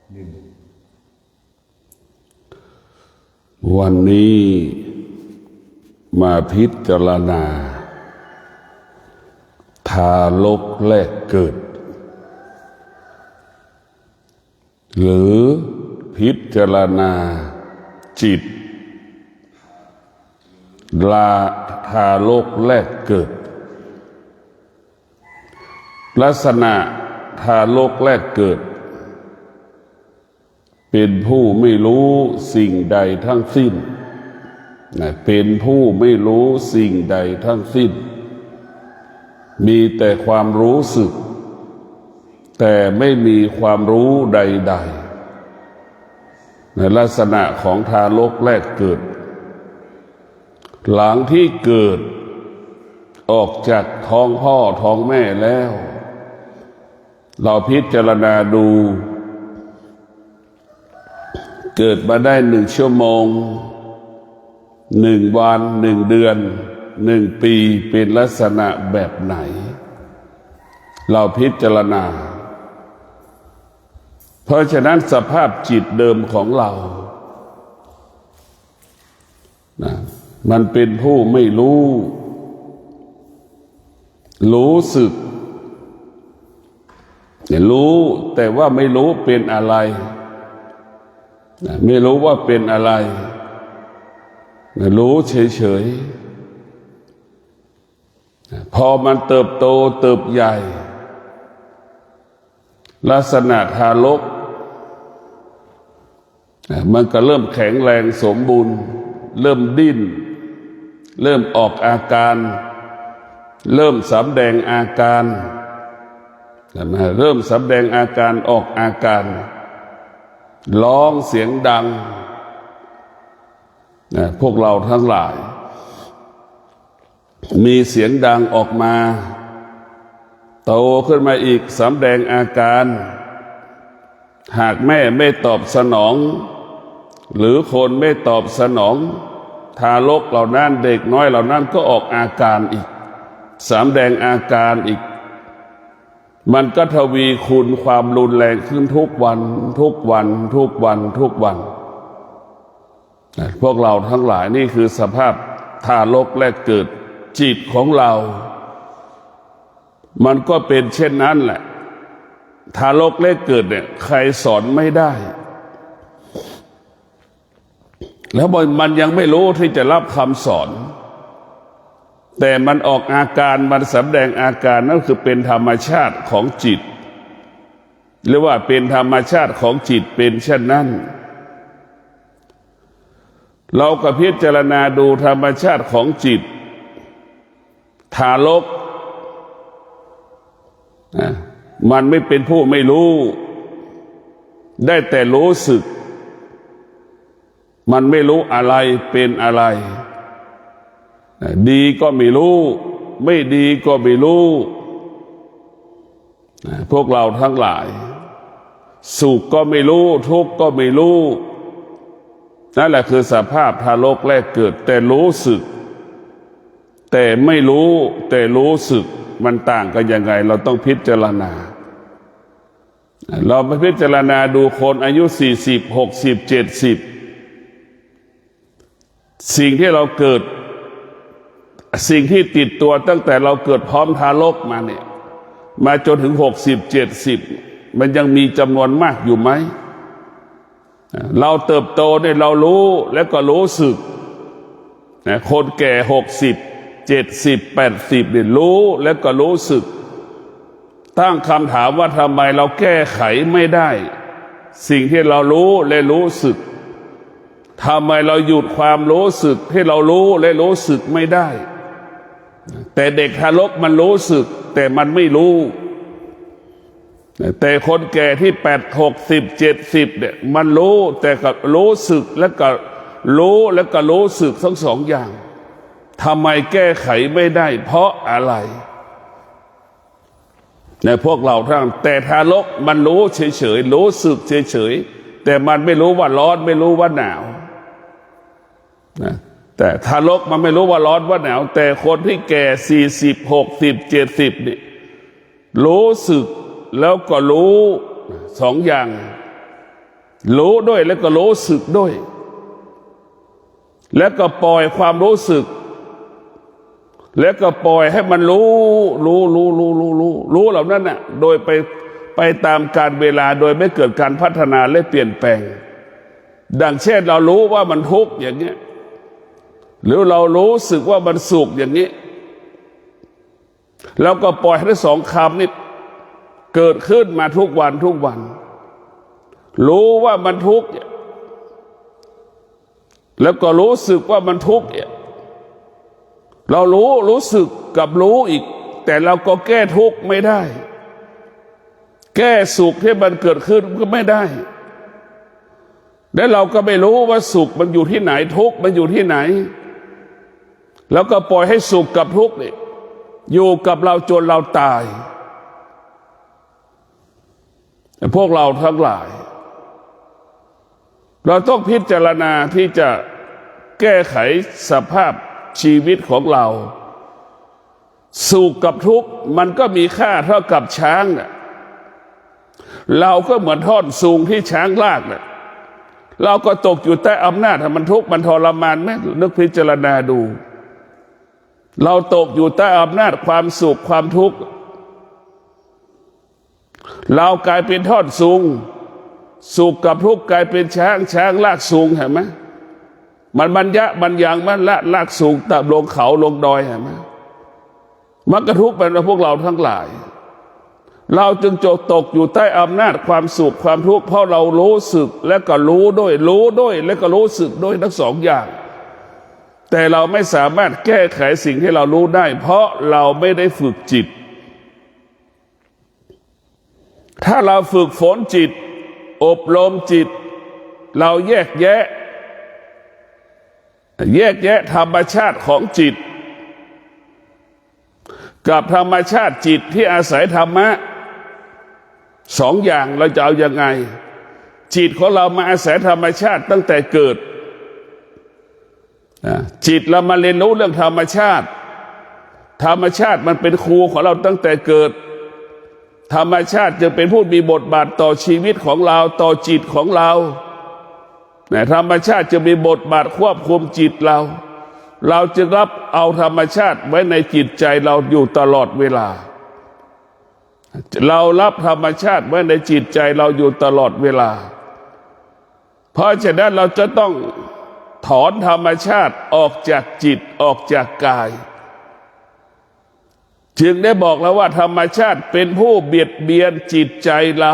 วันนี้มาพิจารณาทารกแรกเกิดหรือพิจารณาจิตทารกแรกเกิดลักษณะทารกแรกเกิดเป็นผู้ไม่รู้สิ่งใดทั้งสิ้นเป็นผู้ไม่รู้สิ่งใดทั้งสิ้นมีแต่ความรู้สึกแต่ไม่มีความรู้ใดๆในลักษณะของทารกแรกเกิดหลังที่เกิดออกจากท้องพ่อท้องแม่แล้วเราพิจารณาดูเกิดมาได้1 ชั่วโมง1 วัน1 เดือน1 ปีเป็นลักษณะแบบไหนเราพิจารณาเพราะฉะนั้นสภาพจิตเดิมของเรามันเป็นผู้ไม่รู้สึกรู้แต่ว่าไม่รู้เป็นอะไรไม่รู้ว่าเป็นอะไรรู้เฉยๆพอมันเติบโตเติบใหญ่ลักษณะทารกมันก็เริ่มแข็งแรงสมบูรณ์เริ่มดิ้นเริ่มออกอาการเริ่มสำแดงอาการเริ่มสำแดงอาการออกอาการร้องเสียงดังพวกเราทั้งหลายมีเสียงดังออกมาโตขึ้นมาอีกสำแดงอาการหากแม่ไม่ตอบสนองหรือคนไม่ตอบสนองทารกเหล่านั้นเด็กน้อยเหล่านั้นก็ออกอาการอีกสำแดงอาการอีกมันก็ทวีคูณความรุนแรงขึ้นทุกวันพวกเราทั้งหลายนี่คือสภาพทารกแรกเกิดจิตของเรามันก็เป็นเช่นนั้นแหละทารกแรกเกิดเนี่ยใครสอนไม่ได้แล้วมันยังไม่รู้ที่จะรับคำสอนแต่มันออกอาการมันแสดงอาการนั่นคือเป็นธรรมชาติของจิตหรือว่าเป็นธรรมชาติของจิตเป็นเช่นนั้นเราก็พิจารณาดูธรรมชาติของจิตทารกมันไม่เป็นผู้ไม่รู้ได้แต่รู้สึกมันไม่รู้อะไรเป็นอะไรดีก็ไม่รู้ไม่ดีก็ไม่รู้พวกเราทั้งหลายสุขก็ไม่รู้ทุกข์ก็ไม่รู้นั่นแหละคือสภาพทารกแรกเกิดแต่รู้สึกแต่ไม่รู้แต่รู้สึกมันต่างกันยังไงเราต้องพิจารณาเราไปพิจารณาดูคนอายุ40 60 70สิ่งที่เราเกิดสิ่งที่ติดตัวตั้งแต่เราเกิดพร้อมทารกมาเนี่ยมาจนถึง60 70มันยังมีจำนวนมากอยู่ไหมเราเติบโตเนี่ยเรารู้แล้วก็รู้สึกคนแก่60 70 80เนี่ยรู้แล้วก็รู้สึกตั้งคำถามว่าทำไมเราแก้ไขไม่ได้สิ่งที่เรารู้และรู้สึกทำไมเราหยุดความรู้สึกที่เรารู้และรู้สึกไม่ได้แต่เด็กทารกมันรู้สึกแต่มันไม่รู้แต่คนแก่ที่60 70เนี่ยมันรู้แต่ก็รู้สึกแล้วก็รู้สึกทั้งสองอย่างทำไมแก้ไขไม่ได้เพราะอะไรพวกเราทั้งแต่ทารกมันรู้เฉยๆรู้สึกเฉยๆแต่มันไม่รู้ว่าร้อนไม่รู้ว่าหนาวแต่ทารกมันไม่รู้ว่าร้อนว่าหนาวแต่คนที่แก่40 60 70นี่รู้สึกแล้วก็รู้สองอย่าง รู้ด้วยแล้วก็รู้สึกด้วยแล้วก็ปล่อยความรู้สึกแล้วก็ปล่อยให้มันรู้เหล่านั้นน่ะโดยไปตามกาลเวลาโดยไม่เกิดการพัฒนาและเปลี่ยนแปลงดังเช่นเรารู้ว่ามันทุกข์อย่างนี้หรือเรารู้สึกว่ามันสุขอย่างนี้แล้วก็ปล่อยให้ทั้งสองคำนี้เกิดขึ้นมาทุกวันรู้ว่ามันทุกข์แล้วก็รู้สึกว่ามันทุกข์เรารู้สึกกับรู้อีกแต่เราก็แก้ทุกข์ไม่ได้แก้สุขที่มันเกิดขึ้นก็ไม่ได้และเราก็ไม่รู้ว่าสุขมันอยู่ที่ไหนทุกข์มันอยู่ที่ไหนแล้วก็ปล่อยให้สุขกับทุกข์นี่อยู่กับเราจนเราตายพวกเราทั้งหลายเราต้องพิจารณาที่จะแก้ไขสภาพชีวิตของเราสุขกับทุกข์มันก็มีค่าเท่ากับช้างน่ะเราก็เหมือนท่อนสูงที่ช้างลากน่ะเราก็ตกอยู่ใต้อำนาจมันทุกข์มันทรมานไหมนึกพิจารณาดูเราตกอยู่ใต้อำนาจความสุขความทุกข์เรากลายเป็นท่อนสูงสุขกับทุกข์กลายเป็นช้างลากสูงเห็นไหมมันบรรยะบรรยังมันลากสูงตามลงเขาลงดอยเห็นไหมมันกระทุกข์เป็นพวกเราทั้งหลายเราจึงตกอยู่ใต้อำนาจความสุขความทุกข์เพราะเรารู้สึกและก็รู้ด้วยและก็รู้สึกด้วยทั้งสองอย่างแต่เราไม่สามารถแก้ไขสิ่งที่เรารู้ได้เพราะเราไม่ได้ฝึกจิตถ้าเราฝึกฝนจิตอบรมจิตเราแยกแยะธรรมชาติของจิตกับธรรมชาติจิตที่อาศัยธรรมะสองอย่างเราจะเอายังไงจิตของเรามาอาศัยธรรมชาติตั้งแต่เกิดจิตเรามาเรียนรู้เรื่องธรรมชาติมันเป็นครูของเราตั้งแต่เกิดธรรมชาติจะเป็นผู้มีบทบาทต่อชีวิตของเราต่อจิตของเราธรรมชาติจะมีบทบาทควบคุมจิตเราจึงรับเอาธรรมชาติไว้ในจิตใจเราอยู่ตลอดเวลาเรารับธรรมชาติไว้ในจิตใจเราอยู่ตลอดเวลาเพราะฉะนั้นเราจะต้องถอนธรรมชาติออกจากจิตออกจากกายจึงได้บอกแล้วว่าธรรมชาติเป็นผู้เบียดเบียนจิตใจเรา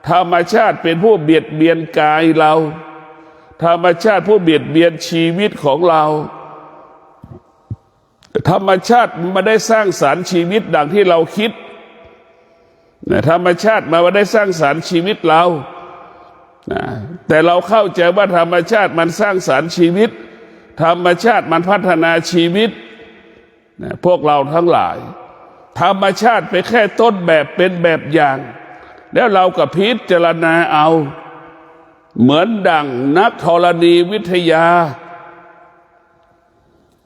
ธรรมชาติเป็นผู้เบียดเบียนกายเราธรรมชาติผู้เบียดเบียนชีวิตของเราธรรมชาติไม่ได้สร้างสรรค์ชีวิตดังที่เราคิดธรรมชาติมาได้สร้างสรรค์ชีวิตเราแต่เราเข้าใจว่าธรรมชาติมันสร้างสรรค์ชีวิตธรรมชาติมันพัฒนาชีวิตพวกเราทั้งหลายธรรมชาติเป็นแค่ต้นแบบเป็นแบบอย่างแล้วเราก็พิจารณาเอาเหมือนดังนักธรณีวิทยา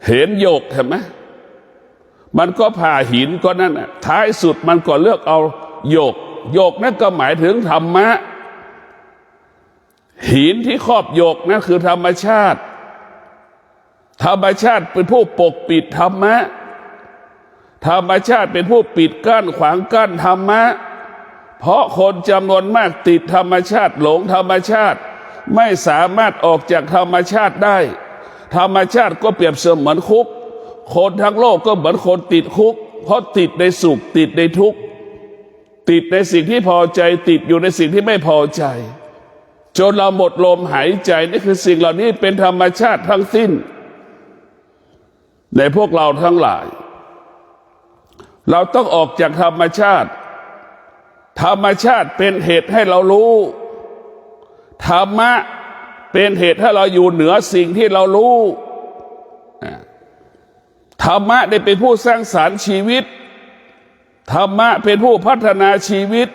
เห็นหยกเห็นไหมมันก็ผ่าหินก็นั่นท้ายสุดมันก็เลือกเอาหยกนั่นก็หมายถึงธรรมะหินที่ครอบหยกนั่นคือธรรมชาติเป็นผู้ปกปิดธรรมะธรรมชาติเป็นผู้ปิดกั้นขวางกั้นธรรมะเพราะคนจำนวนมากติดธรรมชาติหลงธรรมชาติไม่สามารถออกจากธรรมชาติได้ธรรมชาติก็เปรียบเสมือนคุกคนทั้งโลกก็เหมือนคนติดคุกเพราะติดในสุขติดในทุกข์ติดในสิ่งที่พอใจติดอยู่ในสิ่งที่ไม่พอใจจนเราหมดลมหายใจนี่คือสิ่งเหล่านี้เป็นธรรมชาติทั้งสิ้นในพวกเราทั้งหลายเราต้องออกจากธรรมชาติเป็นเหตุให้เรารู้ธรรมะเป็นเหตุให้เราอยู่เหนือสิ่งที่เรารู้ธรรมะได้เป็นผู้สร้างสรรค์ชีวิตธรรมะเป็นผู้พัฒนาชีวิต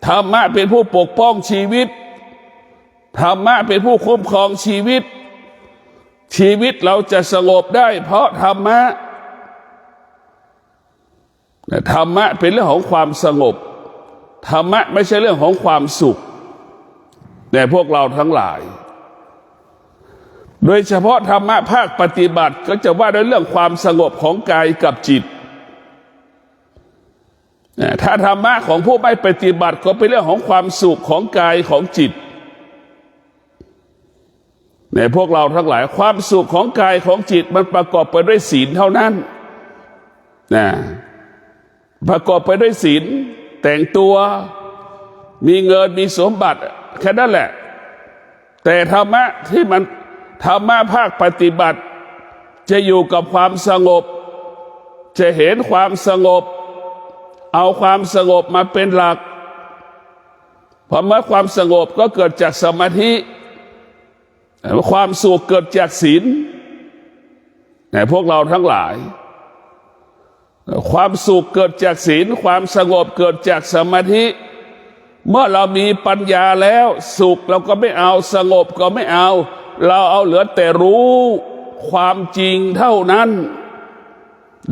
ธรรมะเป็นผู้ปกป้องชีวิตธรรมะเป็นผู้คุ้มครองชีวิตเราจะสงบได้เพราะธรรมะเป็นเรื่องของความสงบธรรมะไม่ใช่เรื่องของความสุข แต่พวกเราทั้งหลายโดยเฉพาะธรรมะภาคปฏิบัติก็จะว่าด้วยเรื่องความสงบของกายกับจิตถ้าธรรมะของผู้ไม่ปฏิบัติก็เป็นเรื่องของความสุขของกายของจิตในพวกเราทั้งหลายความสุขของกายของจิตมันประกอบไปด้วยศีลเท่านั้นนะประกอบไปด้วยศีลแต่งตัวมีเงินมีสมบัติแค่นั้นแหละแต่ธรรมะที่มันธรรมะภาคปฏิบัติจะอยู่กับความสงบจะเห็นความสงบเอาความสงบมาเป็นหลักเพราะเมื่อความสงบก็เกิดจากสมาธิความสุขเกิดจากศีลแต่พวกเราทั้งหลายความสุขเกิดจากศีลความสงบเกิดจากสมาธิเมื่อเรามีปัญญาแล้วสุขเราก็ไม่เอาสงบก็ไม่เอาเราเอาเหลือแต่รู้ความจริงเท่านั้น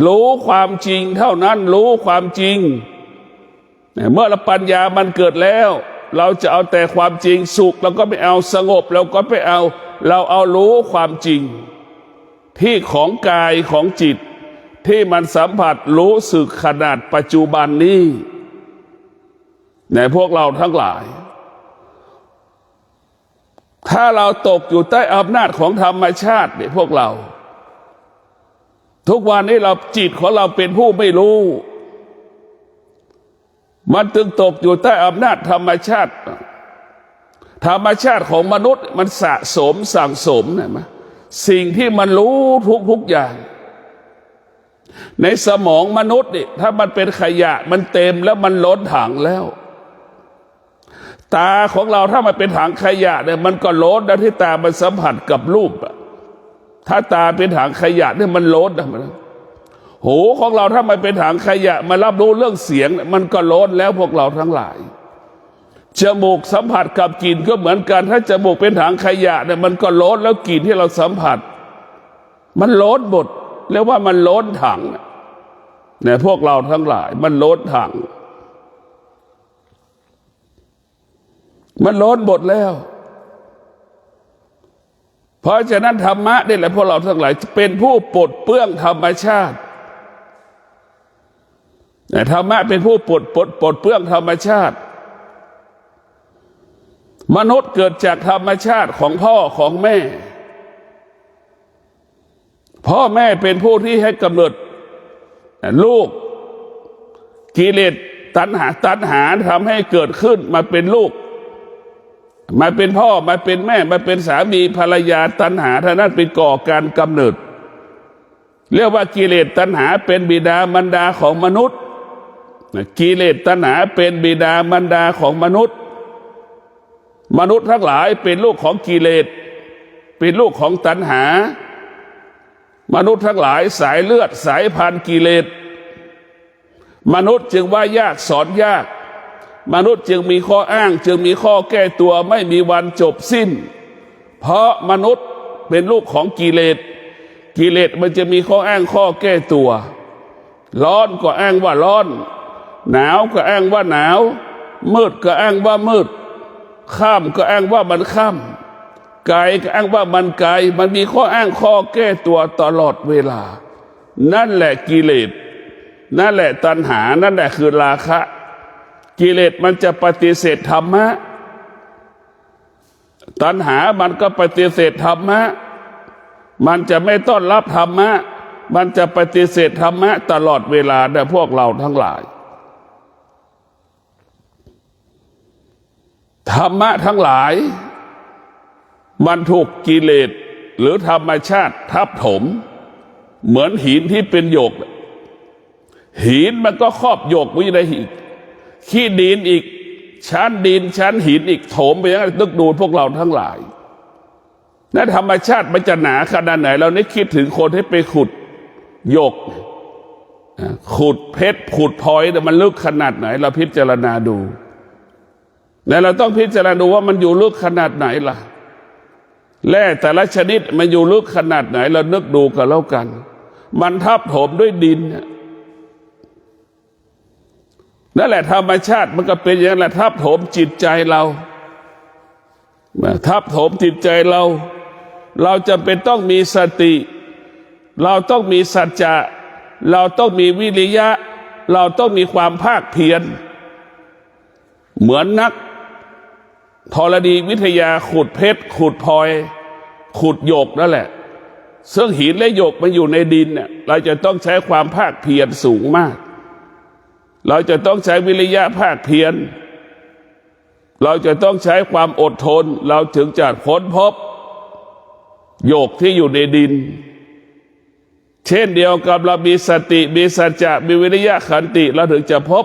รู้ความจริงเท่านั้นรู้ความจริงเมื่อปัญญามันเกิดแล้วเราจะเอาแต่ความจริงสุขเราก็ไม่เอาสงบเราก็ไม่เอาเราเอารู้ความจริงที่ของกายของจิตที่มันสัมผัสรู้สึกขนาดปัจจุบันนี้ในพวกเราทั้งหลายถ้าเราตกอยู่ใต้อำนาจของธรรมชาติเนี่ยพวกเราทุกวันนี้เราจิตของเราเป็นผู้ไม่รู้มันตึงตกอยู่ใต้อำนาจธรรมชาติธรรมชาติของมนุษย์มันสะสมสั่งสมนะมั้ยสิ่งที่มันรู้ทุกอย่างในสมองมนุษย์นี่ถ้ามันเป็นขยะมันเต็มแล้วมันล้นถังแล้วตาของเราถ้ามันเป็นถังขยะเนี่ยมันก็ล้นนะที่ตามันสัมผัสกับรูปถ้าตาเป็นถังขยะเนี่ยมันล้นนะหูของเราถ้ามันเป็นถังขยะมารับรู้เรื่องเสียงมันก็ล้นแล้วพวกเราทั้งหลายจมูกสัมผัสกับกลิ่นก็เหมือนกันถ้าจมูกเป็นถังขยะเนี่ยมันก็ล้นแล้วกลิ่นที่เราสัมผัสมันล้นหมดเรียกว่ามันล้นถังเนี่ยพวกเราทั้งหลายมันล้นถังมันล้นหมดแล้วเพราะฉะนั้นธรรมะนี่แหละพวกเราทั้งหลายเป็นผู้ปลดเปลื้องธรรมชาติธรรมะเป็นผู้ปลดเปลื้องธรรมชาติมนุษย์เกิดจากธรรมชาติของพ่อของแม่พ่อแม่เป็นผู้ที่ให้กำเนิดลูกกิเลสตัณหาทำให้เกิดขึ้นมาเป็นลูกมาเป็นพ่อมาเป็นแม่มาเป็นสามีภรรยาตัณหาท่านั้นเป็นก่อการกำเนิดเรียกว่ากิเลสตัณหาเป็นบิดามารดาของมนุษย์กิเลสตัณหาเป็นบิดามารดาของมนุษย์ทั้งหลายเป็นลูกของกิเลสเป็นลูกของตัณหามนุษย์ทั้งหลายสายเลือดสายพันธุ์กิเลสมนุษย์จึงว่ายากสอนยากมนุษย์จึงมีข้ออ้างจึงมีข้อแก้ตัวไม่มีวันจบสิ้นเพราะมนุษย์เป็นลูกของกิเลสมันจะมีข้ออ้างข้อแก้ตัวร้อนก็อ้างว่าร้อนหนาวก็อ้างว่าหนาวมืดก็อ้างว่ามืดค่ำก็อ้างว่ามันค่ำไกลก็อ้างว่ามันไกลมันมีข้ออ้างข้อแก้ตัวตลอดเวลานั่นแหละกิเลสนั่นแหละตัณหานั่นแหละคือราคะกิเลสมันจะปฏิเสธธรรมะตัณหามันก็ปฏิเสธธรรมะมันจะไม่ต้อนรับธรรมะมันจะปฏิเสธธรรมะตลอดเวลาแต่พวกเราทั้งหลายธรรมะทั้งหลายมันถูกกิเลสหรือธรรมชาติทับถมเหมือนหินที่เป็นหยกหินมันก็ครอบหยกไว้ในหินขี้ดินอีกชั้นดินชั้นหินอีกโถมไปอย่างนั้นตึกดูพวกเราทั้งหลายนั่นธรรมชาติมันจะหนาขนาดไหนเราได้คิดถึงคนที่ไปขุดหยกขุดเพชรขุดพลอยแต่มันลึกขนาดไหนเราพิจารณาดูแล้วเราต้องพิจารณาดูว่ามันอยู่ลึกขนาดไหนล่ะแร่แต่ละชนิดมันอยู่ลึกขนาดไหนเรานึกดูกันแล้วกันมันทับถมด้วยดินนั่นแหละธรรมชาติมันก็เป็นอย่างนั้นแหละทับถมจิตใจเรา ทับถมจิตใจเราจำเป็นต้องมีสติเราต้องมีสัจจะเราต้องมีวิริยะเราต้องมีความภาคเพียรเหมือนนักธรณีวิทยาขุดเพชรขุดพลอยขุดหยกนั่นแหละซึ่งหินและหยกมันอยู่ในดินเนี่ยเราจะต้องใช้ความภาคเพียรสูงมากเราจะต้องใช้วิริยะภาคเพียรเราจะต้องใช้ความอดทนเราถึงจะค้นพบหยกที่อยู่ในดินเช่นเดียวกับเรามีสติมีสัจจะมีวิริยะขันติเราถึงจะพบ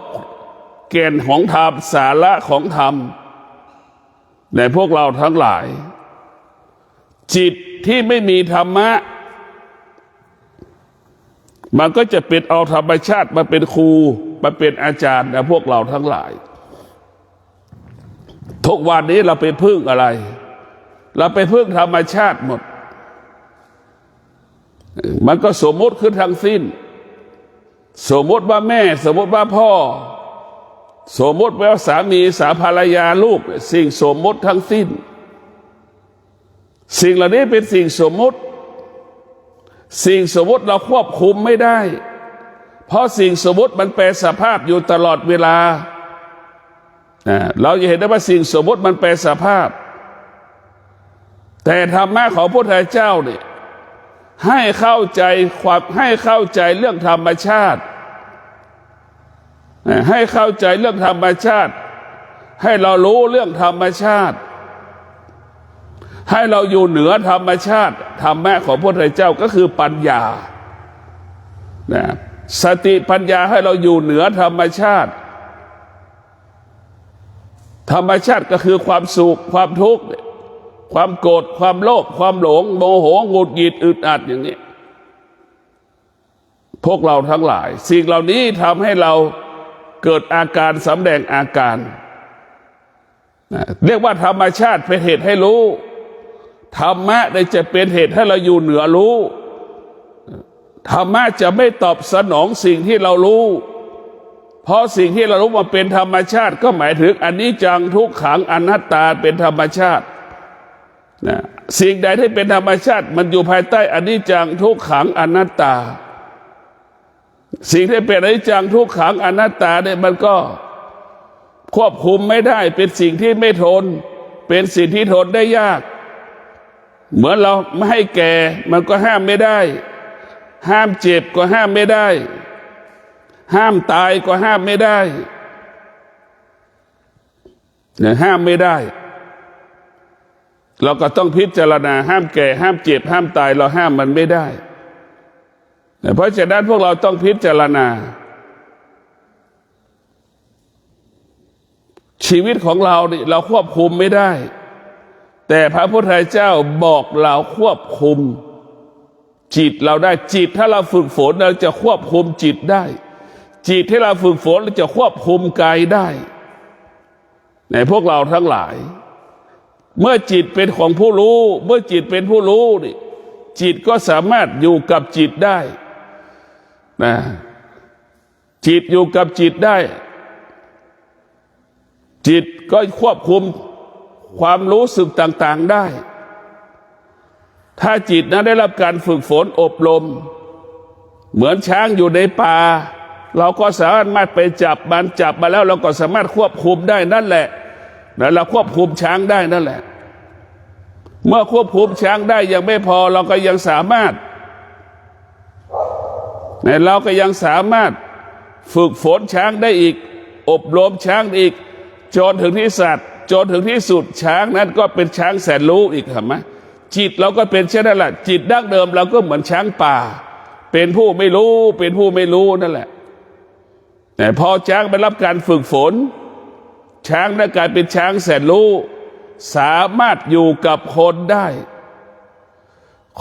แก่นของธรรมสาระของธรรมในพวกเราทั้งหลายจิตที่ไม่มีธรรมะมันก็จะเป็นเอาธรรมชาติมาเป็นครูมาเป็นอาจารย์นะพวกเราทั้งหลายทุกวันนี้เราไปพึ่งอะไรเราไปพึ่งธรรมชาติหมดมันก็สมมติขึ้นทั้งสิ้นสมมติว่าแม่สมมติว่าพ่อสมมติว่าสามีสาภรรยาลูกสิ่งสมมติทั้งสิ้นสิ่งเหล่านี้เป็นสิ่งสมมติสิ่งสมมติเราควบคุมไม่ได้เพราะสิ่งสมมติมันแปรสภาพอยู่ตลอดเวลาเราจะเห็นได้ว่าสิ่งสมมติมันแปรสภาพแต่ธรรมะของพระพุทธเจ้าเนี่ยให้เข้าใจเรื่องธรรมชาติให้เข้าใจเรื่องธรรมชาติให้เรารู้เรื่องธรรมชาติให้เราอยู่เหนือธรรมชาติธรรมะของพระพุทธเจ้าก็คือปัญญาสติปัญญาให้เราอยู่เหนือธรรมชาติธรรมชาติก็คือความสุขความทุกข์ความโกรธความโลภความหลงโมโหหงุดหงิดอึดอัดอย่างนี้พวกเราทั้งหลายสิ่งเหล่านี้ทำให้เราเกิดอาการสำแดงอาการเรียกว่าธรรมชาติเป็นเหตุให้รู้ธรรมะได้จะเป็นเหตุให้เราอยู่เหนือรู้ธรรมะจะไม่ตอบสนองสิ่งที่เรารู้เพราะสิ่งที่เรารู้มาเป็นธรรมชาติก็หมายถึงอนิจจังทุกขังอนัตตาเป็นธรรมชาติสิ่งใดที่เป็นธรรมชาติมันอยู่ภายใต้อนิจจังทุกขังอนัตตาสิ่งที่เป็นอนิจจังทุกขังอนัตตาเนี่ยมันก็ควบคุมไม่ได้เป็นสิ่งที่ไม่ทนเป็นสิ่งที่ทนได้ยากเหมือนเราไม่ให้แก่มันก็ห้ามไม่ได้ห้ามเจ็บก็ห้ามไม่ได้ห้ามตายก็ห้ามไม่ได้เนี่ยห้ามไม่ได้เราก็ต้องพิจารณาห้ามแก่ห้ามเจ็บห้ามตายเราห้ามมันไม่ได้เพราะฉะนั้นพวกเราต้องพิจารณาชีวิตของเรานี่เราควบคุมไม่ได้แต่พระพุทธเจ้าบอกเราควบคุมจิตเราได้จิตถ้าเราฝึกฝนเราจะควบคุมจิตได้จิตที่เราฝึกฝนเราจะควบคุมกายได้ในพวกเราทั้งหลายเมื่อจิตเป็นของผู้รู้เมื่อจิตเป็นผู้รู้นี่จิตก็สามารถอยู่กับจิตได้นะจิตอยู่กับจิตได้จิตก็ควบคุมความรู้สึกต่างๆได้ถ้าจิตนั้นได้รับการฝึกฝนอบรมเหมือนช้างอยู่ในป่าเราก็สามารถไปจับมันจับมาแล้วเราก็สามารถควบคุมได้นั่นแหละเราควบคุมช้างได้นั่นแหละเมื่อควบคุมช้างได้ยังไม่พอเราก็ยังสามารถฝึกฝนช้างได้อีกอบรมช้างอีกจนถึงที่สัตว์จนถึงที่สุดช้างนั้นก็เป็นช้างแสนรู้อีกเห็นไหมจิตเราก็เป็นเช่นนั้นแหละจิตดั้งเดิมเราก็เหมือนช้างป่าเป็นผู้ไม่รู้นั่นแหละแต่พอช้างไปรับการฝึกฝนช้างได้กลายเป็นช้างแสนรู้สามารถอยู่กับคนได้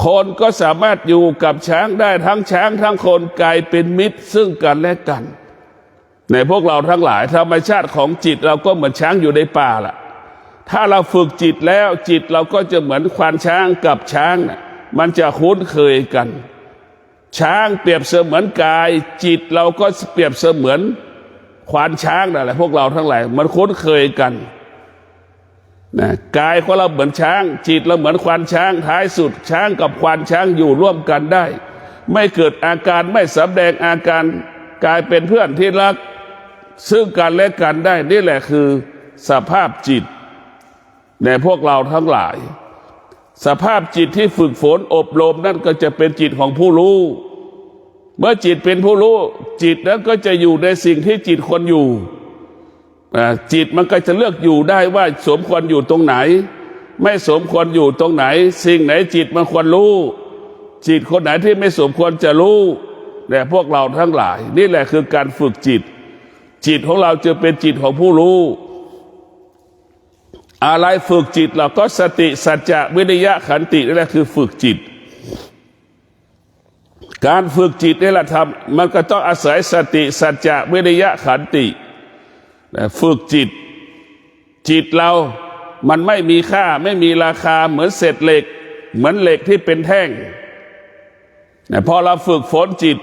คนก็สามารถอยู่กับช้างได้ทั้งช้างทั้งคนกลายเป็นมิตรซึ่งกันและกันในพวกเราทั้งหลายธรรมชาติของจิตเราก็เหมือนช้างอยู่ในป่าล่ะถ้าเราฝึกจิตแล้วจิตเราก็จะเหมือนควานช้างกับช้างน่ะมันจะคุ้นเคยกันช้างเปรียบเสมือนกายจิตเราก็เปรียบเสมือนควานช้างนั่นแหละพวกเราทั้งหลายมันคุ้นเคยกัน นะกายของเราเหมือนช้างจิตเราเหมือนควานช้างท้ายสุดช้างกับควานช้างอยู่ร่วมกันได้ไม่เกิดอาการไม่สำแดงอาการกลายเป็นเพื่อนที่รักซึ่งกันและกันได้นี่แหละคือสภาพจิตในพวกเราทั้งหลายสภาพจิตที่ฝึกฝนอบรมนั่นก็จะเป็นจิตของผู้รู้เมื่อจิตเป็นผู้รู้จิตนั้นก็จะอยู่ในสิ่งที่จิตควรอยู่จิตมันก็จะเลือกอยู่ได้ว่าสมควรอยู่ตรงไหนไม่สมควรอยู่ตรงไหนสิ่งไหนจิตมันควรรู้จิตคนไหนที่ไม่สมควรจะรู้แต่พวกเราทั้งหลายนี่แหละคือการฝึกจิตจิตของเราจะเป็นจิตของผู้รู้อะไรฝึกจิตเราก็สติสัจจะวิริยะขันตินี่แหละคือฝึกจิตการฝึกจิตนี่แหละทำมันก็ต้องอาศัยสติสัจจะวิริยะขันติฝึกจิตจิตเรามันไม่มีค่าไม่มีราคาเหมือนเศษเหล็กเหมือนเหล็กที่เป็นแท่งพอเราฝึกฝนจิต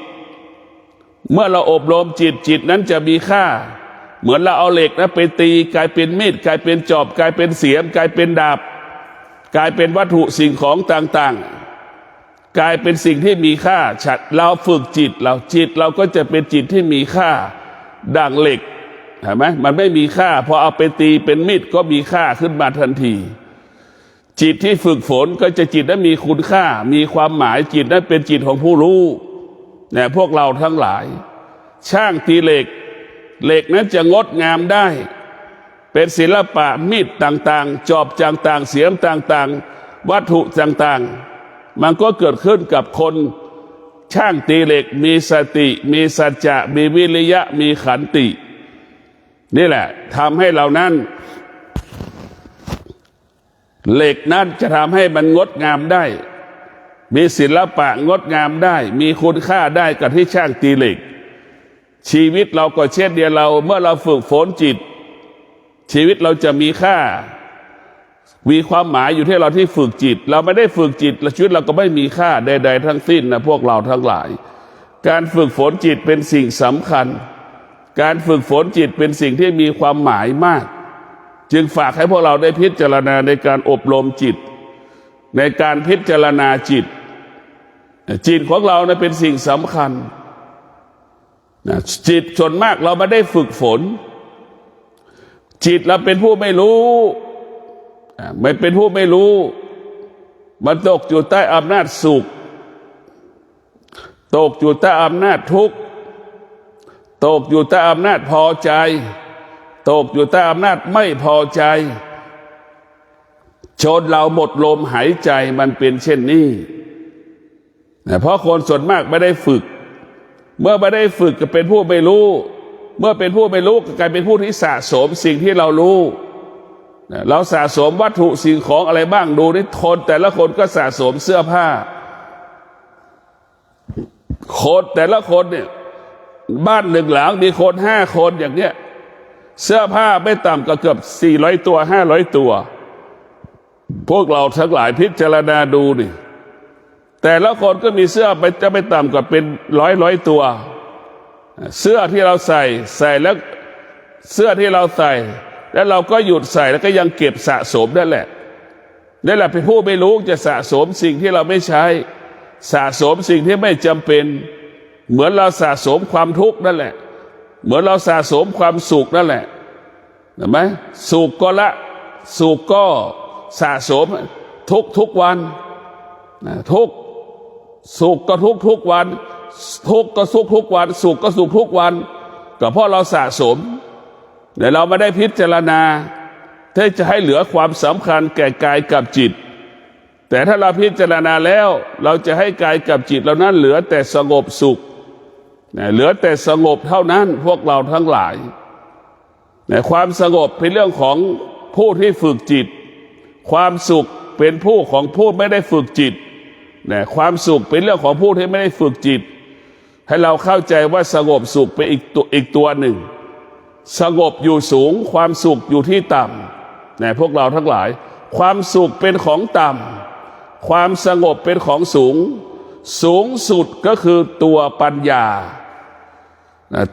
เมื่อเราอบรมจิตจิตนั้นจะมีค่าเหมือนเราเอาเหล็กนะไปตีกลายเป็นมีดกลายเป็นจอบกลายเป็นเสียมกลายเป็นดาบกลายเป็นวัตถุสิ่งของต่างๆกลายเป็นสิ่งที่มีค่าเราฝึกจิตเราก็จะเป็นจิตที่มีค่าดังเหล็กเห็นไหมมันไม่มีค่าพอเอาไปตีเป็นมีดก็มีค่าขึ้นมาทันทีจิตที่ฝึกฝนก็จะจิตนั้นมีคุณค่ามีความหมายจิตนั้นเป็นจิตของผู้รู้เนี่ยพวกเราทั้งหลายช่างตีเหล็กเหล็กนั้นจะงดงามได้เป็นศิลปะมีดต่างๆจอบต่างๆเสียมต่างๆวัตถุต่างๆมันก็เกิดขึ้นกับคนช่างตีเหล็กมีสติมีสัจจะมีวิริยะมีขันตินี่แหละทำให้เรานั้นเหล็กนั้นจะทำให้มันงดงามได้มีศิลปะงดงามได้มีคุณค่าได้กับที่ช่างตีเหล็กชีวิตเราก็เช่นเดียวเราเมื่อเราฝึกฝนจิตชีวิตเราจะมีค่ามีความหมายอยู่ที่เราที่ฝึกจิตเราไม่ได้ฝึกจิตชีวิตเราก็ไม่มีค่าใดๆทั้งสิ้นนะพวกเราทั้งหลายการฝึกฝนจิตเป็นสิ่งสำคัญการฝึกฝนจิตเป็นสิ่งที่มีความหมายมากจึงฝากให้พวกเราได้พิจารณาในการอบรมจิตในการพิจารณาจิตจิตของเรานะเป็นสิ่งสำคัญจิตส่วนมากเราไม่ได้ฝึกฝนจิตเราเป็นผู้ไม่รู้ไม่เป็นผู้ไม่รู้มันตกอยู่ใต้อำนาจสุขตกอยู่ใต้อำนาจทุกข์ตกอยู่ใต้อำนาจพอใจตกอยู่ใต้อำนาจไม่พอใจจนเราหมดลมหายใจมันเป็นเช่นนี้เพราะคนส่วนมากไม่ได้ฝึกเมื่อไม่ได้ฝึกก็เป็นผู้ไม่รู้เมื่อเป็นผู้ไม่รู้ก็กลายเป็นผู้ที่สะสมสิ่งที่เรารู้เราสะสมวัตถุสิ่งของอะไรบ้างดูนี่คนแต่ละคนก็สะสมเสื้อผ้าคนแต่ละคนเนี่ยบ้านหนึ่งหลังมีคน5 คนอย่างเนี้ยเสื้อผ้าไม่ต่ำก็เกือบ400 ตัว500 ตัวพวกเราทั้งหลายพิจารณาดูดิแต่ละคนก็มีเสื้อไปจะไม่ต่ำกว่าเป็นร้อยตัวเสื้อที่เราใส่แล้วเสื้อที่เราใส่แล้วเราก็หยุดใส่แล้วก็ยังเก็บสะสมนั่นแหละเป็นผู้ไม่รู้จะสะสมสิ่งที่เราไม่ใช้สะสมสิ่งที่ไม่จำเป็นเหมือนเราสะสมความทุกข์นั่นแหละเหมือนเราสะสมความสุขนั่นแหละเห็นไหมสุขก็ละสุขก็สะสมทุกวันทุกสุขก็ทุกวันทุกก็สุขทุกวันสุขก็สุขทุกวันก็เพราะเราสะสมแต่เราไม่ได้พิจารณาที่จะให้เหลือความสำคัญแก่กายกับจิตแต่ถ้าเราพิจารณาแล้วเราจะให้กายกับจิตเรานั้นเหลือแต่สงบสุขเหลือแต่สงบเท่านั้นพวกเราทั้งหลายความสงบเป็นเรื่องของผู้ที่ฝึกจิตความสุขเป็นผู้ของผู้ไม่ได้ฝึกจิตความสุขเป็นเรื่องของผู้ที่ไม่ได้ฝึกจิตให้เราเข้าใจว่าสงบสุขเป็นอีกตัวหนึ่งสงบอยู่สูงความสุขอยู่ที่ต่ำพวกเราทั้งหลายความสุขเป็นของต่ำความสงบเป็นของสูงสูงสุดก็คือตัวปัญญา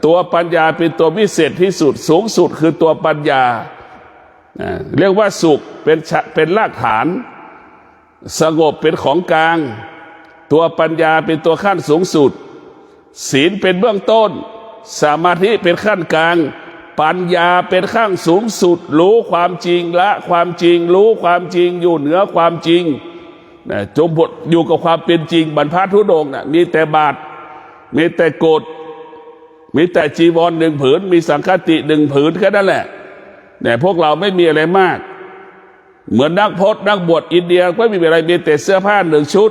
ตัวปัญญาเป็นตัววิเศษที่สุดสูงสุดคือตัวปัญญาเรียกว่าสุข เป็นรากฐานสงบเป็นของกลางตัวปัญญาเป็นตัวขั้นสูงสุดศีลเป็นเบื้องต้นสมาธิเป็นขั้นกลางปัญญาเป็นขั้นสูงสุดรู้ความจริงละความจริงรู้ความจริงอยู่เหนือความจริงจมบทอยู่กับความเป็นจริงบรรพธุดงค์มีแต่บาตรมีแต่โกฎมีแต่จีวร1 ผืนมีสังฆติ1 ผืนแค่นั้นแหละแต่พวกเราไม่มีอะไรมากเหมือนนักพจน์นักบวชอินเดียก็ไม่มีอะไรมีแต่เสื้อผ้า1 ชุด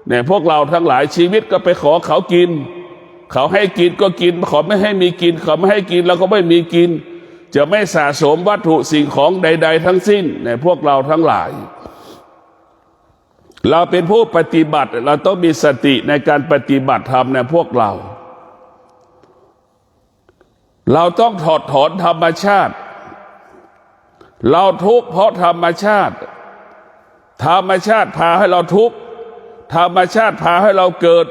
เนี่ยพวกเราทั้งหลายชีวิตก็ไปขอเขากินเขาให้กินก็กินเขาไม่ให้มีกินเขาไม่ให้กินเราก็ไม่มีกินจะไม่สะสมวัตถุสิ่งของใดๆทั้งสิ้นเนี่ยพวกเราทั้งหลายเราเป็นผู้ปฏิบัติเราต้องมีสติในการปฏิบัติธรรมเนี่ยพวกเราต้องถอดถอนธรรมชาติเราทุกข์เพราะธรรมชาติธรรมชาติพาให้เราทุกข์ธรรมชาติพาให้เราเกิด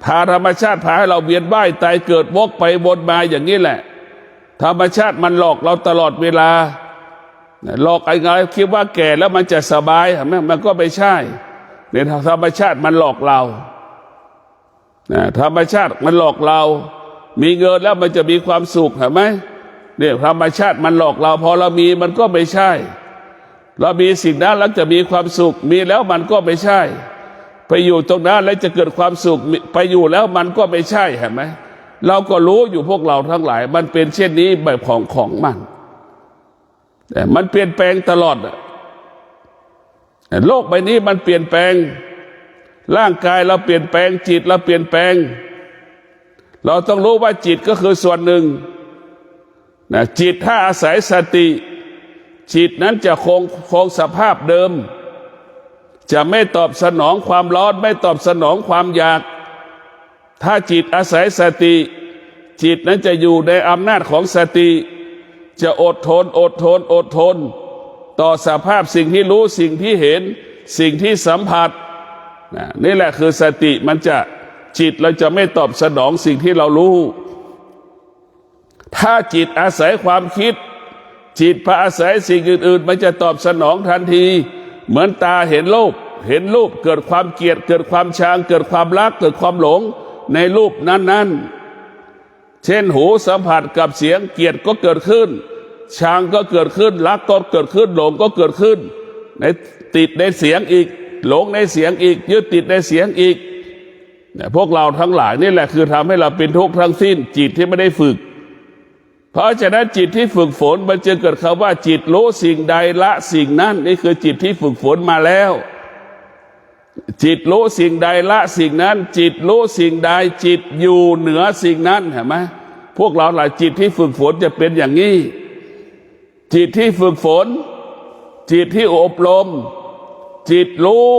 พาธรรมชาติพาให้เราเวียนว่ายตายเกิดวกไปวนมาอย่างนี้แหละธรรมชาติมันหลอกเราตลอดเวลาหลอกไอ้ไงคิดว่าแก่แล้วมันจะสบายมันก็ไม่ใช่เนี่ยธรรมชาติมันหลอกเราธรรมชาติมันหลอกเรามีเงินแล้วมันจะมีความสุขเห็นไหมเนี่ยธรรมชาติมันหลอกเราพอเรามีมันก็ไม่ใช่เรามีสิ่งนั้นแล้วจะมีความสุขมีแล้วมันก็ไม่ใช่ไปอยู่ตรงนั้นแล้วจะเกิดความสุขไปอยู่แล้วมันก็ไม่ใช่เห็นไหมเราก็รู้อยู่พวกเราทั้งหลายมันเป็นเช่นนี้แบบของมันแต่มันเปลี่ยนแปลงตลอดโลกใบนี้มันเปลี่ยนแปลงร่างกายเราเปลี่ยนแปลงจิตเราเปลี่ยนแปลงเราต้องรู้ว่าจิตก็คือส่วนหนึ่งจิตถ้าอาศัยสติจิตนั้นจะคงสภาพเดิมจะไม่ตอบสนองความร้อนไม่ตอบสนองความอยากถ้าจิตอาศัยสติจิตนั้นจะอยู่ในอำนาจของสติจะอดทนต่อสภาพสิ่งที่รู้สิ่งที่เห็นสิ่งที่สัมผัสนี่แหละคือสติมันจะจิตเราจะไม่ตอบสนองสิ่งที่เรารู้ถ้าจิตอาศัยความคิดจิตพออาศัยสิ่งอื่นๆมันจะตอบสนองทันทีเหมือนตาเห็นรูปเกิดความเกลียดเกิดความชังเกิดความรักเกิดความหลงในรูปนั้นๆเช่นหูสัมผัสกับเสียงเกลียดก็เกิดขึ้นชังก็เกิดขึ้นรักก็เกิดขึ้นหลงก็เกิดขึ้นในติดในเสียงอีกหลงในเสียงอีกยึดติดในเสียงอีกพวกเราทั้งหลายนี่แหละคือทำให้เราเป็นทุกข์ทั้งสิ้นจิตที่ไม่ได้ฝึกเพราะฉะนั้นจิตที่ฝึกฝนมันจึงเกิดคำว่าจิตรู้สิ่งใดละสิ่งนั้นนี่คือจิตที่ฝึกฝนมาแล้วจิตรู้สิ่งใดละสิ่งนั้นจิตรู้สิ่งใดจิตอยู่เหนือสิ่งนั้นเห็นไหมพวกเราหลายจิตที่ฝึกฝนจะเป็นอย่างนี้จิตที่ฝึกฝนจิตที่อบรมจิตรู้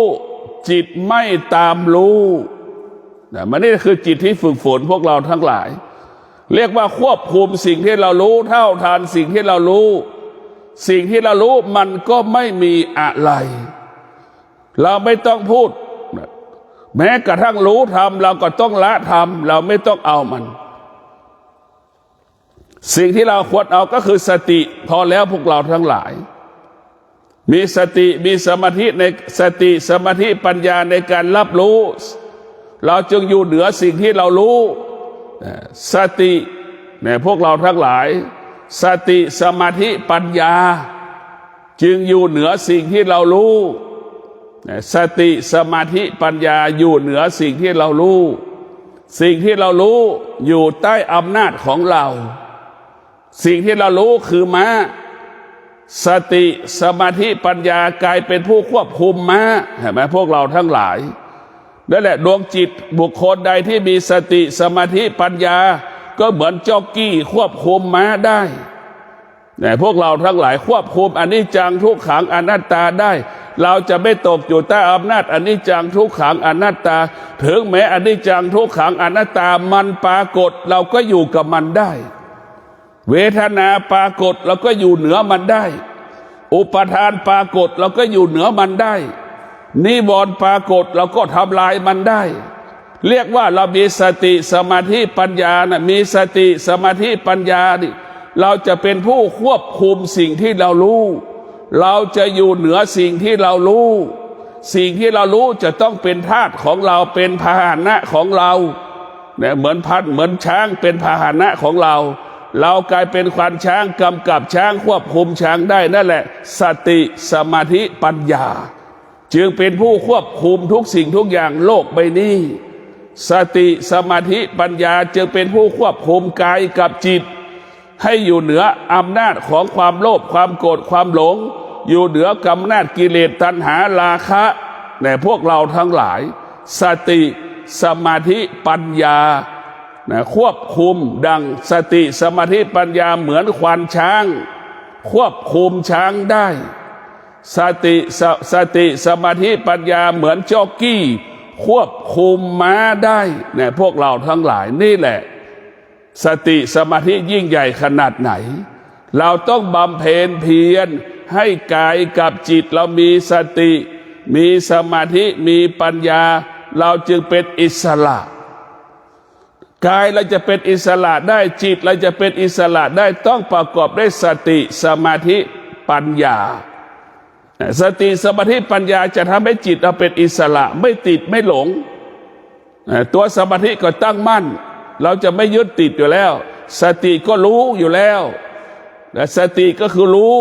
จิตไม่ตามรู้มันนี่คือจิตที่ฝึกฝนพวกเราทั้งหลายเรียกว่าควบคุมสิ่งที่เรารู้เท่าทานสิ่งที่เรารู้สิ่งที่เรารู้มันก็ไม่มีอะไรเราไม่ต้องพูดแม้กระทั่งรู้ธรรมเราก็ต้องละธรรมเราไม่ต้องเอามันสิ่งที่เราควรเอาก็คือสติพอแล้วพวกเราทั้งหลายมีสติมีสมาธิในสติสมาธิปัญญาในการรับรู้เราจึงอยู่เหนือสิ่งที่เรารู้สติเนี่ยพวกเราทั้งหลายสติสมาธิปัญญาจึงอยู่เหนือสิ่งที่เรารู้สติสมาธิปัญญาอยู่เหนือสิ่งที่เรารู้สิ่งที่เรารู้อยู่ใต้อำนาจของเราสิ่งที่เรารู้คือม้าสติสมาธิปัญญากลายเป็นผู้ควบคุมม้าเห็นไหมพวกเราทั้งหลายนั่นแหละดวงจิตบุคคลใดที่มีสติสมาธิปัญญาก็เหมือนจ็อกกี้ควบคุมม้าได้แต่พวกเราทั้งหลายควบคุมอนิจจังทุกขังอนัตตาได้เราจะไม่ตกอยู่ใต้อำนาจอนิจจังทุกขังอนัตตาถึงแม้อนิจจังทุกขังอนัตตามันปรากฏเราก็อยู่กับมันได้เวทนาปรากฏเราก็อยู่เหนือมันได้อุปทานปรากฏเราก็อยู่เหนือมันได้นิวรณ์ปรากฏเราก็ทำลายมันได้เรียกว่าเรามีสติสมาธิปัญญานะมีสติสมาธิปัญญานี่เราจะเป็นผู้ควบคุมสิ่งที่เรารู้ เราจะอยู่เหนือสิ่งที่เรารู้สิ่งที่เรารู้จะต้องเป็นธาตุของเราเป็นพาหนะของเราเนี่ยเหมือนช้างเป็นพาหนะของเราเรากลายเป็นควานช้างกำกับช้างควบคุมช้างได้นั่นแหละสติสมาธิปัญญาจึงเป็นผู้ควบคุมทุกสิ่งทุกอย่างโลกใบนี้สติสมาธิปัญญาจึงเป็นผู้ควบคุมกายกับจิตให้อยู่เหนืออำนาจของความโลภความโกรธความหลงอยู่เหนือกำนาจกิเลสตัณหาราคะในพวกเราทั้งหลายสติสมาธิปัญญาควบคุมดังสติสมาธิปัญญาเหมือนควานช้างควบคุมช้างได้สติสมาธิปัญญาเหมือนจ็อกกี้ควบคุมม้าได้เนี่ยพวกเราทั้งหลายนี่แหละสติสมาธิยิ่งใหญ่ขนาดไหนเราต้องบำเพ็ญเพียรให้กายกับจิตเรามีสติมีสมาธิมีปัญญาเราจึงเป็นอิสระกายเราจะเป็นอิสระได้จิตเราจะเป็นอิสระได้ต้องประกอบด้วยสติสมาธิปัญญาสติสมาธิปัญญาจะทำให้จิตเราเป็นอิสระไม่ติดไม่หลงตัวสมาธิก็ตั้งมั่นเราจะไม่ยึดติดอยู่แล้วสติก็รู้อยู่แล้วสติก็คือรู้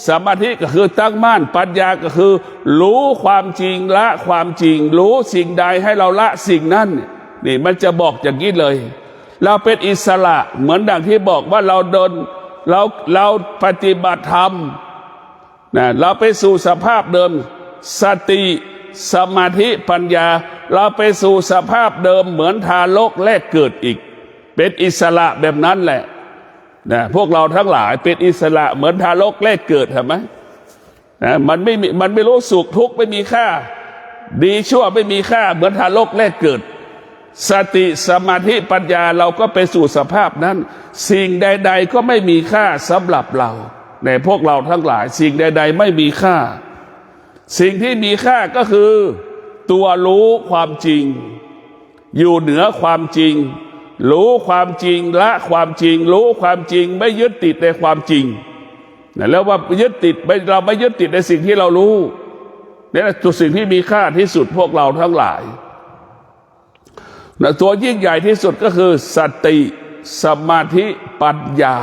สมาธิก็คือตั้งมั่นปัญญาก็คือรู้ความจริงละความจริงรู้สิ่งใดให้เราละสิ่งนั้นนี่มันจะบอกอย่างนี้เลยเราเป็นอิสระเหมือนดังที่บอกว่าเราปฏิบัติธรรมเราไปสู่สภาพเดิมสติสมาธิปัญญาเราไปสู่สภาพเดิมเหมือนทารกแรกเกิดอีกเป็นอิสระแบบนั้นแหละพวกเราทั้งหลายเป็นอิสระเหมือนทารกแรกเกิดเห็นไหมมันไม่รู้สุขทุกข์ไม่มีค่าดีชั่วไม่มีค่าเหมือนทารกแรกเกิดสติสมาธิปัญญาเราก็ไปสู่สภาพนั้นสิ่งใดๆก็ไม่มีค่าสำหรับเราในพวกเราทั้งหลายสิ่งใดๆไม่มีค่าสิ่งที่มีค่าก็คือตัวรู้ความจริงอยู่เหนือความจริงรู้ความจริงละความจริงรู้ความจริงไม่ยึดติดในความจริงแล้วว่ายึดติดเราไม่ยึดติดในสิ่งที่เรารู้นี่แหละตัวสิ่งที่มีค่าที่สุดพวกเราทั้งหลายตัวยิ่งใหญ่ที่สุดก็คือสติสมาธิปัญญา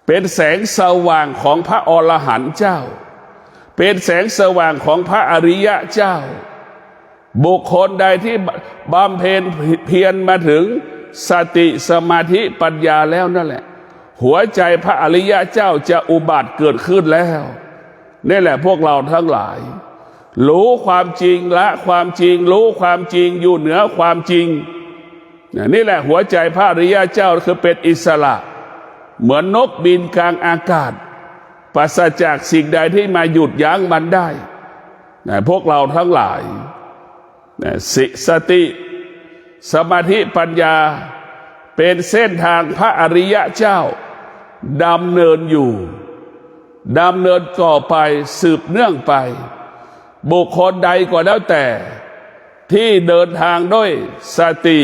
เป็นแสงสว่างของพระอรหันต์เจ้าเป็นแสงสว่างของพระอริยะเจ้าบุคคลใดที่บำเพ็ญเพียรมาถึงสติสมาธิปัญญาแล้วนั่นแหละหัวใจพระอริยะเจ้าจะอุบัติเกิดขึ้นแล้วนี่แหละพวกเราทั้งหลายรู้ความจริงละความจริงรู้ความจริงอยู่เหนือความจริงนี่แหละหัวใจพระอริยะเจ้าคือเป็นอิสระเหมือนนกบินกลางอากาศปราศจากสิ่งใดที่มาหยุดยั้งมันได้พวกเราทั้งหลายสติสมาธิปัญญาเป็นเส้นทางพระอริยะเจ้าดำเนินอยู่ดำเนินต่อไปสืบเนื่องไปบุคคลใดก็แล้วแต่ที่เดินทางด้วยสติ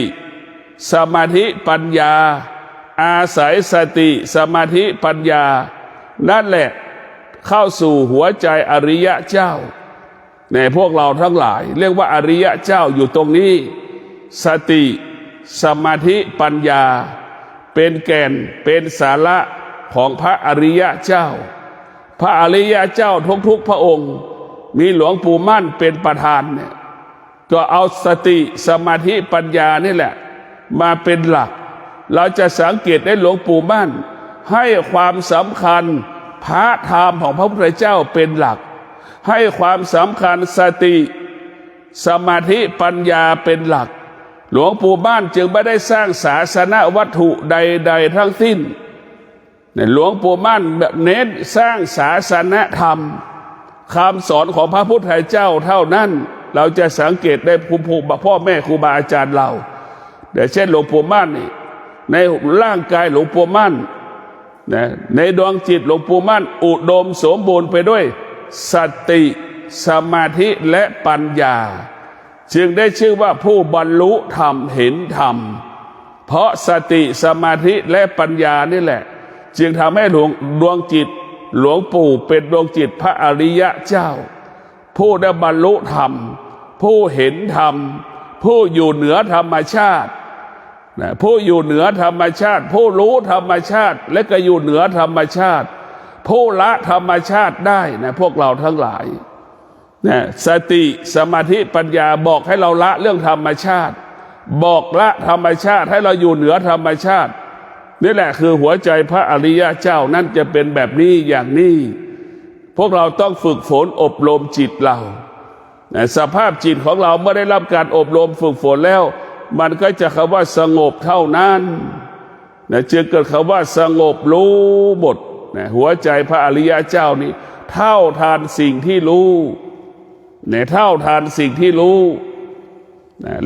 สมาธิปัญญาอาศัยสติสมาธิปัญญานั่นแหละเข้าสู่หัวใจอริยะเจ้าในพวกเราทั้งหลายเรียกว่าอริยะเจ้าอยู่ตรงนี้สติสมาธิปัญญาเป็นแก่นเป็นสาระของพระอริยะเจ้าพระอริยะเจ้าทุกๆพระองค์มีหลวงปู่มั่นเป็นประธานเนี่ยก็เอาสติสมาธิปัญญานี่แหละมาเป็นหลักเราจะสังเกตได้หลวงปู่มั่นให้ความสำคัญพระธรรมของพระพุทธเจ้าเป็นหลักให้ความสำคัญสติสมาธิปัญญาเป็นหลักหลวงปู่มั่นจึงไม่ได้สร้างศาสนวัตถุใดๆทั้งสิ้นหลวงปู่มั่นเน้นสร้างศาสนธรรมคำสอนของพระพุทธเจ้าเท่านั้นเราจะสังเกตได้พ่อแม่ครูบาอาจารย์เราเช่นหลวงปู่มั่นนี่ในร่างกายหลวงปู่มั่นในดวงจิตหลวงปู่มั่นอุดมสมบูรณ์ไปด้วยสติสมาธิและปัญญาจึงได้ชื่อว่าผู้บรรลุธรรมเห็นธรรมเพราะสติสมาธิและปัญญานี่แหละจึงทำให้ดวงจิต หลวงปู่เป็นดวงจิตพระอริยะเจ้าผู้ได้บรรลุธรรมผู้เห็นธรรมผู้อยู่เหนือธรรมชาติผู้อยู่เหนือธรรมชาติผู้รู้ธรรมชาติและก็อยู่เหนือธรรมชาติผู้ละธรรมชาติได้นะพวกเราทั้งหลายนะสติสมาธิปัญญาบอกให้เราละเรื่องธรรมชาติบอกละธรรมชาติให้เราอยู่เหนือธรรมชาตินี่แหละคือหัวใจพระอริยะเจ้านั่นจะเป็นแบบนี้อย่างนี้พวกเราต้องฝึกฝนอบรมจิตเราสภาพจิตของเราเมื่อได้รับการอบรมฝึกฝนแล้วมันก็จะคำว่าสงบเท่านั้นจึงเกิดคำว่าสงบรู้หมดหัวใจพระอริยะเจ้านี้เท่าทานสิ่งที่รู้เท่าทานสิ่งที่รู้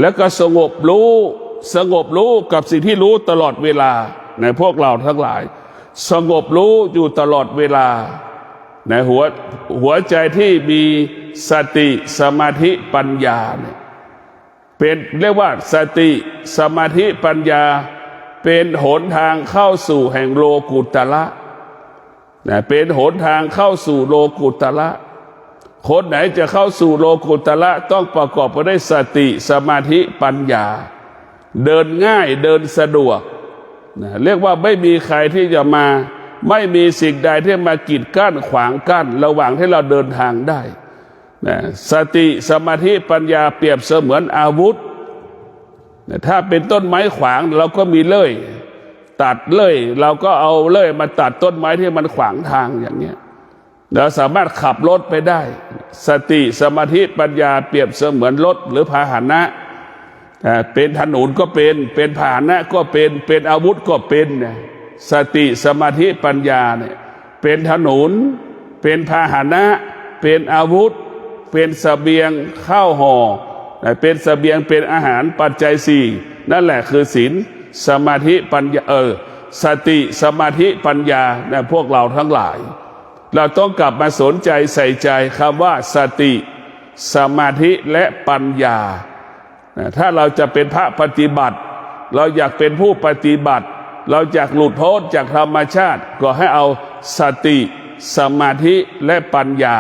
แล้วก็สงบรู้กับสิ่งที่รู้ตลอดเวลาพวกเราทั้งหลายสงบรู้อยู่ตลอดเวลาหัวใจที่มีสติสมาธิปัญญาเนี่ยเป็นเรียกว่าสติสมาธิปัญญาเป็นหนทางเข้าสู่แห่งโลกุตระเป็นหนทางเข้าสู่โลกุตระคนไหนจะเข้าสู่โลกุตระต้องประกอบไปด้วยสติสมาธิปัญญาเดินง่ายเดินสะดวกเรียกว่าไม่มีใครที่จะมาไม่มีสิ่งใดที่มากีดกั้นขวางกั้นระหว่างที่เราเดินทางได้สติสมาธิปัญญาเปรียบเสมือนอาวุธถ้าเป็นต้นไม้ขวางเราก็มีเลื่อยตัดเลื่อยเราก็เอาเลื่อยมาตัดต้นไม้ที่มันขวางทางอย่างเนี้ยเราสามารถขับรถไปได้สติสมาธิปัญญาเปรียบเสมือนรถหรือพาหนะเป็นถนนก็เป็นพาหนะก็เป็นอาวุธก็เป็นสติสมาธิปัญญาเนี่ยเป็นถนนเป็นพาหนะเป็นอาวุธเป็นเสบียงข้าวห่อเป็นเสบียงเป็นอาหารปัจจัยสี่นั่นแหละคือศีลสมาธิปัญญาสติสมาธิปัญญาพวกเราทั้งหลายเราต้องกลับมาสนใจใส่ใจคำว่าสติสมาธิและปัญญาถ้าเราจะเป็นพระปฏิบัติเราอยากเป็นผู้ปฏิบัติเราอยากหลุดพ้นจากธรรมชาติก็ให้เอาสติสมาธิและปัญญา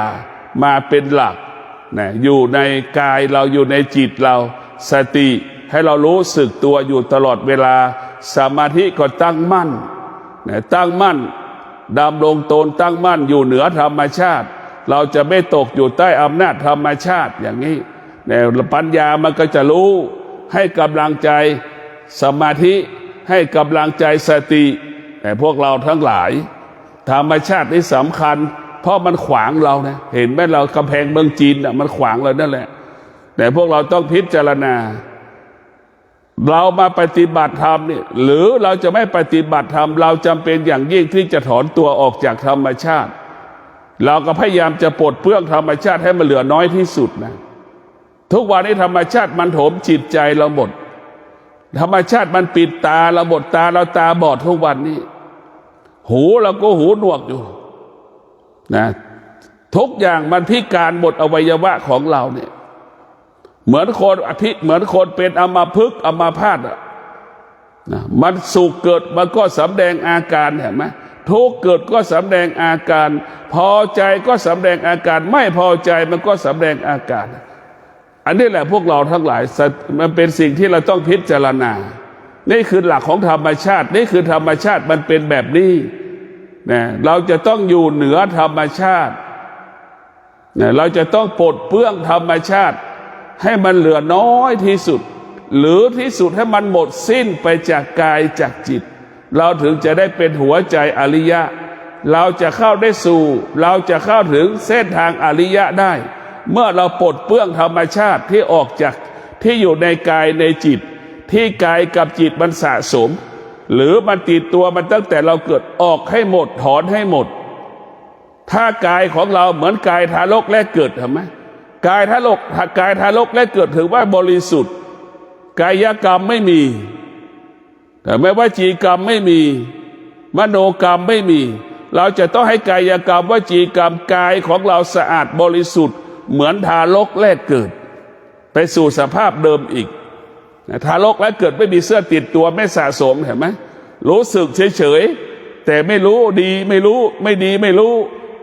มาเป็นหลักอยู่ในกายเราอยู่ในจิตเราสติให้เรารู้สึกตัวอยู่ตลอดเวลาสมาธิก็ตั้งมั่นดำรงตนตั้งมั่นอยู่เหนือธรรมชาติเราจะไม่ตกอยู่ใต้อำนาจธรรมชาติอย่างนี้ปัญญามันก็จะรู้ให้กำลังใจสมาธิให้กำลังใจสติแต่พวกเราทั้งหลายธรรมชาตินี่สำคัญเพราะมันขวางเราเห็นไหมเรากำแพงเมืองจีนมันขวางเรานั่นแหละแต่พวกเราต้องพิจารณาเรามาปฏิบัติธรรมนี่หรือเราจะไม่ปฏิบัติธรรมเราจำเป็นอย่างยิ่งที่จะถอนตัวออกจากธรรมชาติเราก็พยายามจะปลดเปลื้องธรรมชาติให้มันเหลือน้อยที่สุดทุกวันนี้ธรรมชาติมันโถมจิตใจเราหมดธรรมชาติมันปิดตาเราหมดตาเราตาบอดทุกวันนี้หูเราก็หูหนวกอยู่ทุกอย่างมันพิการหมดอวัยวะของเราเนี่ยเหมือนคนเป็นอัมพฤกษ์อัมพาตมันสุขเกิดมันก็สำแดงอาการเห็นไหมทุกข์เกิดก็สำแดงอาการพอใจก็สำแดงอาการไม่พอใจมันก็สำแดงอาการอันนี้แหละพวกเราทั้งหลายมันเป็นสิ่งที่เราต้องพิจารณานี่คือหลักของธรรมชาตินี่คือธรรมชาติมันเป็นแบบนี้เราจะต้องอยู่เหนือธรรมชาติเราจะต้องปลดเปลื้องธรรมชาติให้มันเหลือน้อยที่สุดหรือที่สุดให้มันหมดสิ้นไปจากกายจากจิตเราถึงจะได้เป็นหัวใจอริยะเราจะเข้าถึงเส้นทางอริยะได้เมื่อเราปลดเปลื้องธรรมชาติที่ออกจากที่อยู่ในกายในจิตที่กายกับจิตมันสะสมหรือมันติดตัวมันตั้งแต่เราเกิดออกให้หมดถอนให้หมดถ้ากายของเราเหมือนกายทารกแรกเกิดเห็นไหมกายทารกแรกเกิดถือว่าบริสุทธิ์กายกรรมไม่มีแต่ไม่ว่าจีกรรมไม่มีมโนกรรมไม่มีเราจะต้องให้กายกรรมวจีกรรมกายของเราสะอาดบริสุทธิ์เหมือนทารกแรกเกิดไปสู่สภาพเดิมอีกทารกแรกเกิดไม่มีเสื้อติดตัวไม่สะสมเห็นไหมรู้สึกเฉยๆแต่ไม่รู้ดีไม่รู้ไม่ดีไม่รู้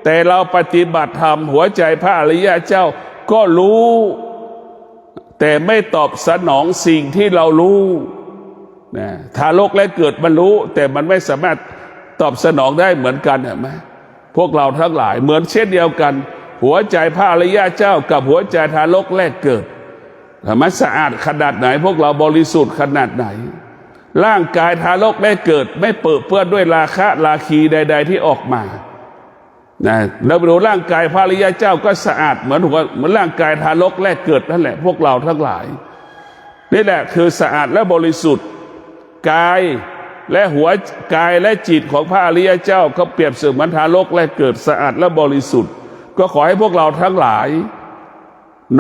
แต่เราปฏิบัติธรรมหัวใจพระอริยเจ้าก็รู้แต่ไม่ตอบสนองสิ่งที่เรารู้นะทารกและเกิดมันรู้แต่มันไม่สามารถตอบสนองได้เหมือนกันเห็นไหมพวกเราทั้งหลายเหมือนเช่นเดียวกันหัวใจพระอริยเจ้ากับหัวใจทารกแรกเกิดมันสะอาดขนาดไหนพวกเราบริสุทธิ์ขนาดไหนร่างกายทารกแรกเกิดไม่เปื้อนเปื้อนด้วยราคะราคีใดๆที่ออกมานะแล้วดูร่างกายพระอริยเจ้าก็สะอาดเหมือนร่างกายทารกแรกเกิดนั่นแหละพวกเราทั้งหลายนี่แหละคือสะอาดและบริสุทธิ์กายและหัวกายและจิตของพระอริยเจ้าเขาเปรียบเสมือนทารกแรกเกิดสะอาดและบริสุทธิ์ก็ขอให้พวกเราทั้งหลาย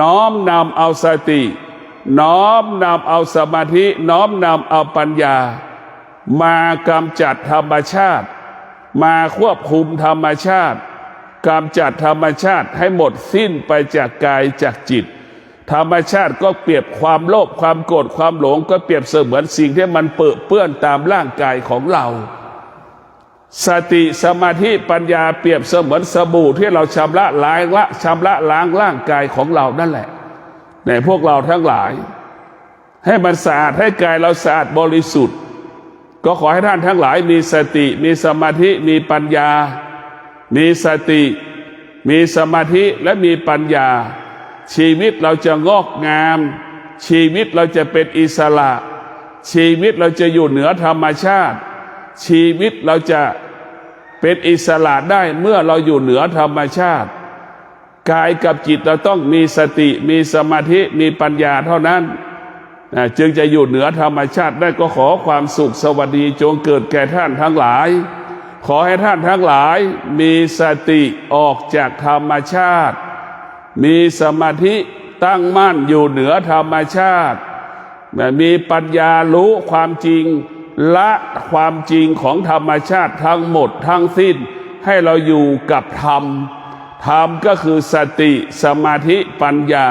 น้อมนำเอาสติน้อมนำเอาสมาธิน้อมนำเอาปัญญามากำจัดธรรมชาติมาควบคุมธรรมชาติกำจัดธรรมชาติให้หมดสิ้นไปจากกายจากจิตธรรมชาติก็เปรียบความโลภความโกรธความหลงก็เปรียบเสมือนสิ่งที่มันเปื้อนตามร่างกายของเราสติสมาธิปัญญาเปรียบเสมือนสบู่ที่เราชำระล้างร่างกายของเรานั่นแหละในพวกเราทั้งหลายให้มันสะอาดให้กายเราสะอาดบริสุทธิ์ก็ขอให้ท่านทั้งหลายมีสติมีสมาธิมีปัญญามีสติมีสมาธิและมีปัญญาชีวิตเราจะงอกงามชีวิตเราจะเป็นอิสระชีวิตเราจะอยู่เหนือธรรมชาติชีวิตเราจะเป็นอิสระได้เมื่อเราอยู่เหนือธรรมชาติกายกับจิตเราต้องมีสติมีสมาธิมีปัญญาเท่านั้นจึงจะอยู่เหนือธรรมชาติได้ก็ขอความสุขสวัสดีจงเกิดแก่ท่านทั้งหลายขอให้ท่านทั้งหลายมีสติออกจากธรรมชาติมีสมาธิตั้งมั่นอยู่เหนือธรรมชาติมีปัญญารู้ความจริงละความจริงของธรรมชาติทั้งหมดทั้งสิ้นให้เราอยู่กับธรรมธรรมก็คือสติสมาธิปัญญา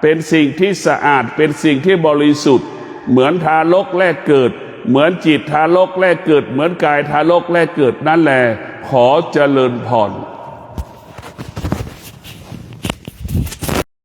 เป็นสิ่งที่สะอาดเป็นสิ่งที่บริสุทธิ์เหมือนทารกแรกเกิดเหมือนจิตทารกแรกเกิดเหมือนกายทารกแรกเกิดนั่นแหละขอเจริญพร